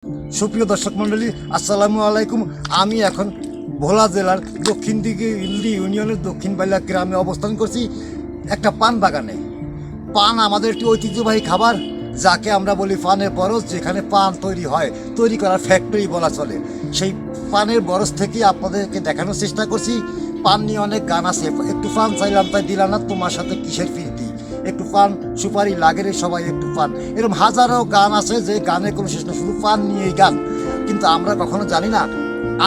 সুপ্রিয় দর্শক মণ্ডলী, আসসালামু আলাইকুম। আমি এখন ভোলা জেলার দক্ষিণ দিকে ইলদি ইউনিয়নের দক্ষিণ বাইলা গ্রামে অবস্থান করছি, একটা পান বাগানে। পান আমাদের একটি ঐতিহ্যবাহী খাবার, যাকে আমরা বলি পানের বরজ। যেখানে পান তৈরি হয়, তৈরি করার ফ্যাক্টরি বলা চলে। সেই পানের বরজ থেকে আপনাদেরকে দেখানোর চেষ্টা করছি। পান নিয়ে অনেক গান আছে, একটু পান চাইলাম তাই দিলাম না, তোমার সাথে কিসের ফিরতি, একটু পান সুপারি লাগে রে সবাই একটু পান। এরকম হাজারো গান আছে যে গানের কোনো শেষ নেই, শুধু পান নিয়েই গান। কিন্তু আমরা কখনো জানি না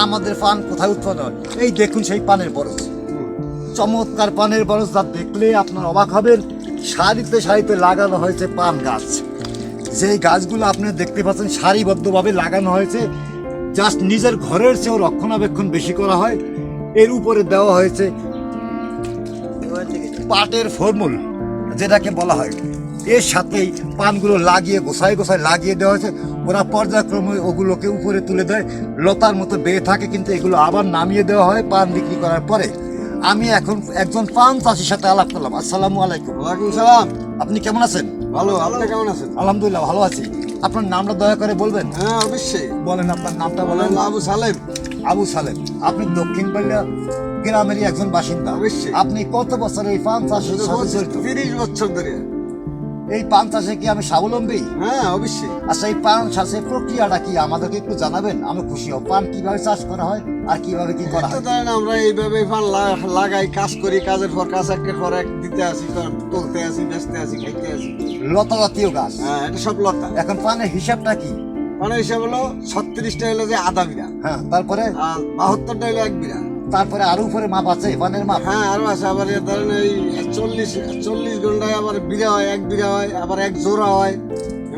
আমাদের পান কোথায় উৎপন্ন হয়। এই দেখুন সেই পানের বরজ, চমৎকার পানের বরজ, যা দেখলে আপনার অবাক হবেন। সারিতে সারিতে লাগানো হয়েছে পান গাছ। যেই গাছগুলো আপনি দেখতে পাচ্ছেন সারিবদ্ধভাবে লাগানো হয়েছে, জাস্ট নিজের ঘরের চেয়েও রক্ষণাবেক্ষণ বেশি করা হয়। এর উপরে দেওয়া হয়েছে পাটের ফর্মুল, যেটাকে বলা হয়। এর সাথেই পানগুলো লাগিয়ে গোছায় গোছায় লাগিয়ে দেওয়া হয়েছে। ওরা পর্যায়ক্রমে ওগুলোকে উপরে তুলে দেয়, লতার মতো বেয়ে থাকে, কিন্তু এগুলো আবার নামিয়ে দেওয়া হয় পান বিক্রি করার পরে। আমি এখন একজন পান চাষির সাথে আলাপ করলাম। আসসালামু আলাইকুম। ওয়ালাইকুম সালাম। আপনি কেমন আছেন? ভালো, আপনি কেমন আছেন? আলহামদুলিল্লাহ ভালো আছি। আপনার নামটা দয়া করে বলবেন? হ্যাঁ, অবশ্যই বলেন, আপনার নামটা বলেন। আবু সালেম। আবু সালেম। আপনি দক্ষিণ বাইলা গ্রামেরই একজন বাসিন্দা। অবশ্যই। আপনি কত বছর এই পান চাষের সাথে জড়িত? 30 বছর ধরে। এই পান চাষে কি আমি স্বাবলম্বী? হ্যাঁ, অবশ্যই। আচ্ছা, এই পান চাষের প্রক্রিয়াটা কি আমাদেরকে একটু জানাবেন? আমি খুশি হব। পান কিভাবে চাষ করা হয় আর কিভাবে কি করা তো হয়? ধরেন আমরা এইভাবে ফান লাগাই, কাজ করি, কাজের পর কাজ, একটার পর এক দিতে আসি, তুলতে আসি, বেচতে আসি, খাইতে আসি। লতা জাতীয় গাছ। হ্যাঁ, এটা সব লতা। এখন পানের হিসাবটা কি? মানে হিসাব হলো 36টা হলো যে আধা বিঘা, হ্যাঁ, তারপরে আর 72টা হলো 1 বিঘা। তারপরে আরো উপরে মাপ আছে পানের মাপ। হ্যাঁ, আরো আছে। আবার ধরেন এই 40 ঘন্টায় আবার বিঘা হয়, 1 বিঘা হয়, আবার 1 জোড়া হয়।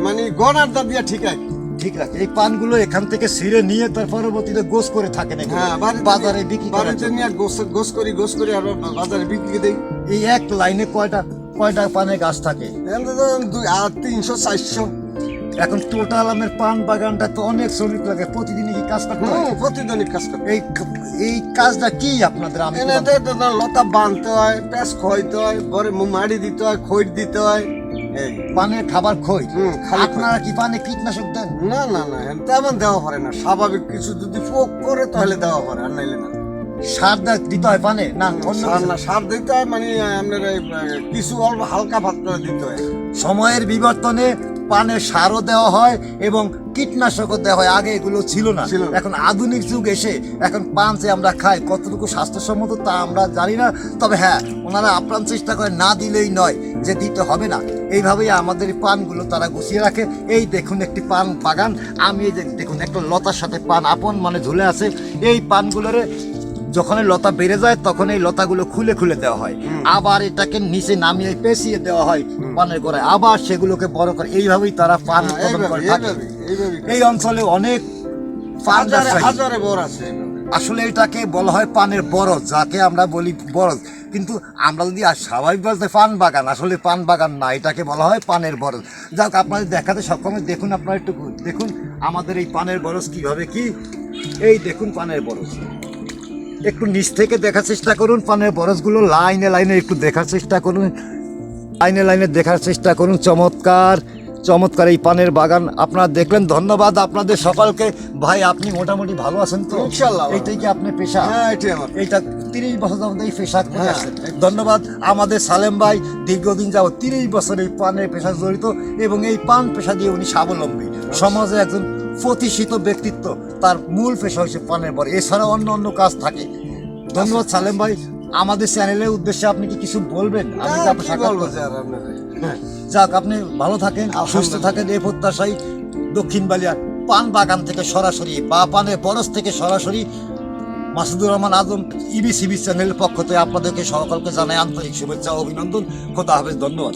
মানে গনার দা দিয়া ঠিক আছে। ঠিক আছে। এই পানগুলো এখান থেকে ছিঁড়ে নিয়ে তার পরবর্তীতে গোছ করে থাকেন এগুলো। হ্যাঁ, বাজারে বিক্রি করার বাড়িতে জন্য। নিয়ে গোস করি আর বাজারে বিক্রি দেই। এই এক লাইনে কয়টা পানের গাছ থাকে? এখানে তো 300 400। এখন টোটাল আমার পান বাগানটা তো অনেক শ্রমিক লাগে, প্রতিদিনই কি কাজ করতে হয়? প্রতিদিনই কাজ করতে। এই কাজটা কি আপনাদের? আমি এনে তো লতা বাঁধতে হয়, প্যাঁচ খইতে হয়, ঘরে মাড়ি দিতে হয়, খৈর দিতে হয়। এই পানের খাবার খই। খালি খই। আপনারা কি পানে কীটনাশক দেন? না না না, তেমন দেওয়া পারে না। স্বাভাবিক কিছু যদি পোক করে তাহলে দেওয়া পারে, আর নাইলে না। সার দিতে হয় পানে? না, অন্য সার কিছু? না, সার দিতে হয় মানে আপনার এই, কিছু অল্প হালকা ভাত করে দিতে হয়। সময়ের বিবর্তনে পানে সারও দেওয়া হয় এবং কীটনাশকও দেওয়া হয়। আগে এগুলো ছিল না। ছিল না। এখন আধুনিক যুগ এসে এখন পান যে আমরা খাই, কতটুকু স্বাস্থ্যসম্মত তা আমরা জানি না। তবে হ্যাঁ, ওনারা আপ্রাণ চেষ্টা করে, না দিলেই নয় যে দিতে হবে না। এইভাবেই আমাদের এই পানগুলো তারা গুছিয়ে রাখে। এই দেখুন একটি পান বাগান। আমি এই যে দেখুন একটা লতার সাথে পান আপন মানে ঝুলে আছে। এই পানগুলোরে যখন এই লতা বেড়ে যায় তখন এই লতাগুলো খুলে খুলে দেওয়া হয়, আবার এটাকে নিচে নামিয়ে পেঁচিয়ে দেওয়া হয় পানের গোড়ায়, আবার সেগুলোকে বড় করে। এইভাবেই তারা পান উৎপাদন করে থাকে। এই অঞ্চলে অনেক পান ব্যবসায়ী। হাজারে বড় আছে। আসলে এটাকে বলা হয় পানের বরজ, যাকে আমরা বলি বরজ। কিন্তু আমরা যদি স্বাভাবিক বলতে পান বাগান, আসলে পান বাগান না, এটাকে বলা হয় পানের বরজ। যাক, আপনাদের দেখাতে সক্ষম। দেখুন, আপনারা একটু দেখুন আমাদের এই পানের বরজ কিভাবে কি। এই দেখুন পানের বরজ, একটু নিচ থেকে দেখার চেষ্টা করুন। পানের বরজগুলো লাইনে লাইনে একটু দেখার চেষ্টা করুন, লাইনে লাইনে দেখার চেষ্টা করুন। চমৎকার চমৎকার এই পানের বাগান আপনারা দেখলেন। ধন্যবাদ আপনাদের সকলকে। ভাই, আপনি মোটামুটি ভালো আছেন তো? ইনশাআল্লাহ। এইটাই কি আপনার পেশা? হ্যাঁ, এটাই আমার। এইটা 30 বছর যাবত এই পেশা করে হ্যাঁ। আসছেন। ধন্যবাদ। আমাদের সালেম ভাই দীর্ঘদিন যাবত 30 বছর এই পানের পেশা জড়িত এবং এই পান পেশা দিয়ে উনি স্বাবলম্বী। সমাজে একজন প্রতিষ্ঠিত ব্যক্তিত্ব, তার মূল পেশা হচ্ছে পানের বর, এছাড়া অন্য অন্য কাজ থাকে। ধন্যবাদ সালেম ভাই। আমাদের চ্যানেলের উদ্দেশ্যে আপনি কি কিছু বলবেন? আমি কি আপনার সাক্ষাৎ করব? হ্যাঁ, যাক, আপনি ভালো থাকেন, সুস্থ থাকেন, এই প্রত্যাশাই। দক্ষিণ বালিয়ার পান বাগান থেকে সরাসরি বা পানের বরজ থেকে সরাসরি মাসুদুর রহমান আজম, ইবিসিবি চ্যানেলের পক্ষ থেকে আপনাদেরকে সকলকে জানাই আন্তরিক শুভেচ্ছা ও অভিনন্দন। খোদা হাফেজ। ধন্যবাদ।